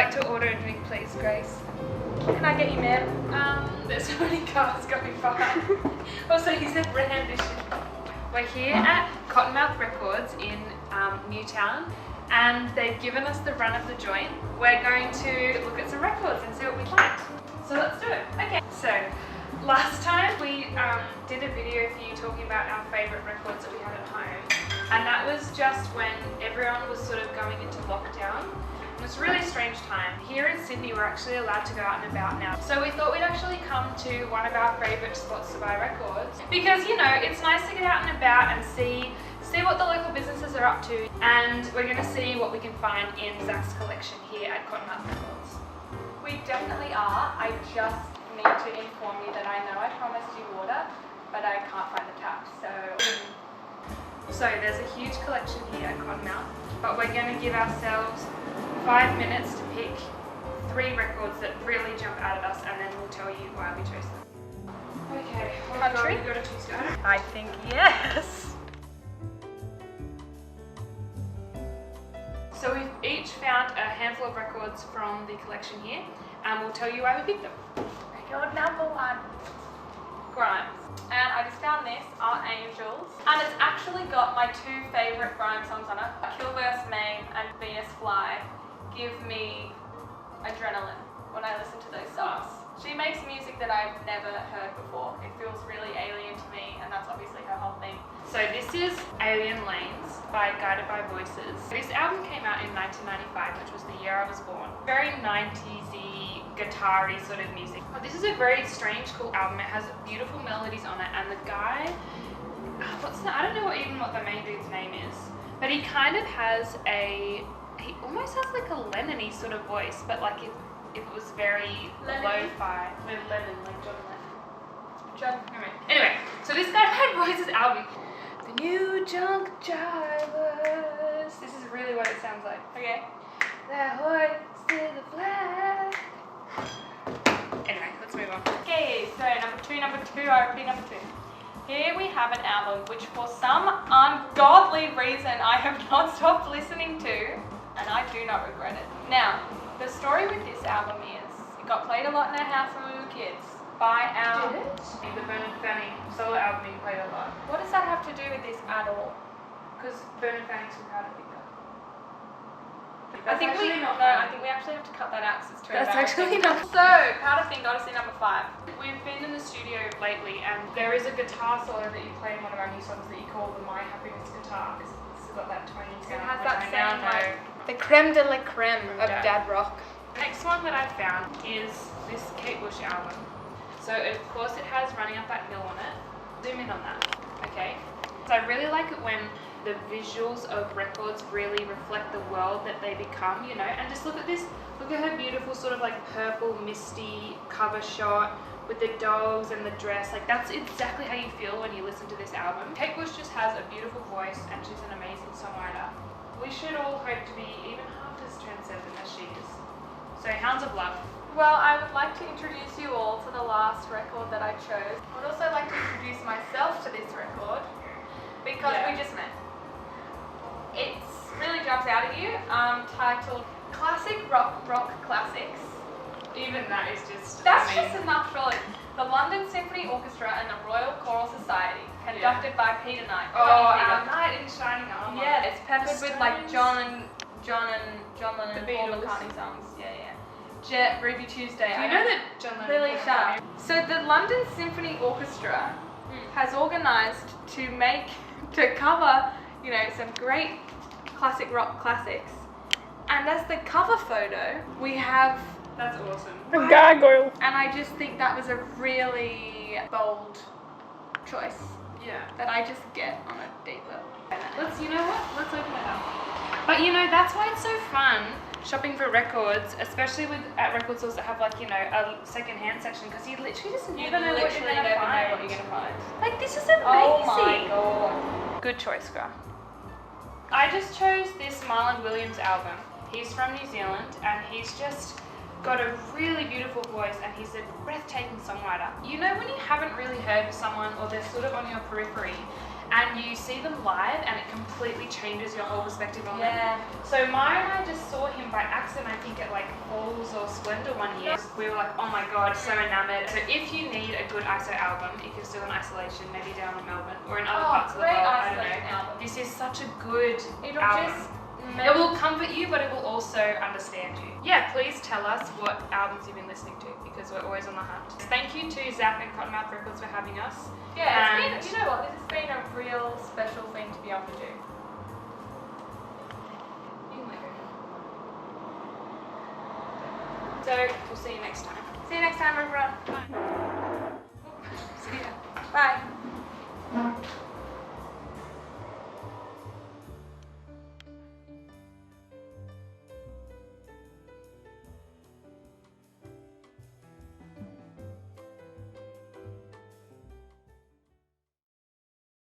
like to order a drink, please, Grace? Can I get you, ma'am? There's so many cars going by. Also, he said randition. We're here at Cottonmouth Records in Newtown, and they've given us the run of the joint. We're going to look at some records and see what we like. So let's do it. Okay. So last time we did a video for you talking about our favourite records that we had at home, and that was just when everyone was sort of going into lockdown. It was a really strange time. Here in Sydney, we're actually allowed to go out and about now. So we thought we'd actually come to one of our favourite spots to buy records. Because, you know, it's nice to get out and about and see what the local businesses are up to. And we're going to see what we can find in Zach's collection here at Cottonmouth Records. We definitely are. I just need to inform you that I know I promised you water, but I can't find the tap, So there's a huge collection here at Cottonmouth, but we're going to give ourselves 5 minutes to pick 3 records that really jump out at us, and then we'll tell you why we chose them. Okay, Country? We've got a choose. I think yes. So we've each found a handful of records from the collection here, and we'll tell you why we picked them. Record number 1. Grimes. And I just found this, Art Angels. And it's actually got my 2 favourite Grimes songs on it. CLEWS Mame and Venus Fly give me adrenaline when I listen to those songs. She makes music that I've never heard before. It feels really alien to me, and that's obviously her whole thing. So this is Alien Lanes by Guided by Voices. This album came out in 1995, which was the year I was born. Very 90s-y, guitar-y sort of music. But this is a very strange, cool album. It has beautiful melodies on it, and the guy, I don't know even what the main dude's name is, but he kind of has he almost has like a Lennon-y sort of voice, but like if it was very lo-fi. Like Lennon, like John Lennon. Anyway, so this Guided by Voices album, The New Junk Drivers. This is really what it sounds like. Okay. That horse to the flag. Anyway, let's move on. Okay, so number two, I repeat number 2. Here we have an album which for some ungodly reason I have not stopped listening to, and I do not regret it. Now, the story with this album is, it got played a lot in our house when we were kids by our... Did it? The Bernard Fanning solo album being played a lot. What does that have to do with this at all? Because Bernard Fanning's so proud of it. I think we actually have to cut that out because it's too embarrassing. Actually not. So, Powder Thing got us in number 5. We've been in the studio lately, and there is a guitar solo that you play in one of our new songs that you call the My Happiness guitar. It's got that twangy sound. It has that sound like the creme de la creme of dad rock. The next one that I found is this Kate Bush album. So of course it has Running Up That Hill on it. Zoom in on that, okay? So I really like it when the visuals of records really reflect the world that they become, you know? And just look at this, look at her beautiful sort of like purple misty cover shot with the dogs and the dress. Like that's exactly how you feel when you listen to this album. Kate Bush just has a beautiful voice and she's an amazing songwriter. We should all hope to be even half as transcendent as she is. So Hounds of Love. Well, I would like to introduce you all to the last record that I chose. I would also like to introduce myself to this record because we just met. It really jumps out at you, titled Classic Rock Classics. Even that is just That's amazing. just enough, surely. The London Symphony Orchestra and the Royal Choral Society, conducted by Peter Knight. Our Knight in Shining Armour. Yeah, it's peppered with like John Lennon and The Paul Beatles. McCartney songs. Yeah. Jet, Ruby Tuesday. Do you know that John Lennon Really sharp. So the London Symphony Orchestra has organised to cover, you know, some great classic rock classics. And as the cover photo, we have... That's awesome. A gargoyle. And I just think that was a really bold choice Yeah. that I just get on a deep level. You know what? Let's open it up. But you know, that's why it's so fun shopping for records, especially at record stores that have like, you know, a second-hand section, because you literally just never know what you're going to find. Like, this is amazing. Oh my god. Good choice, Gra. I just chose this Marlon Williams album. He's from New Zealand, and he's just got a really beautiful voice, and he's a breathtaking songwriter. You know when you haven't really heard of someone, or they're sort of on your periphery, and you see them live and it completely changes your whole perspective on them. Yeah. So Maya and I just saw him by accident, I think at like Falls or Splendor one year. We were like, oh my god, so enamored. So if you need a good ISO album, if you're still in isolation, maybe down in Melbourne or in other parts of the world, I don't know. Album. This is such a good It'll album. just It will comfort you, but it will also understand you. Yeah, please tell us what albums you've been listening to, because we're always on the hunt. Thank you to Zach and Cottonmouth Records for having us. Yeah, it's been, you know what, this has been a real special thing to be able to do. You can let go. So, we'll see you next time. See you next time, everyone. See ya. Bye.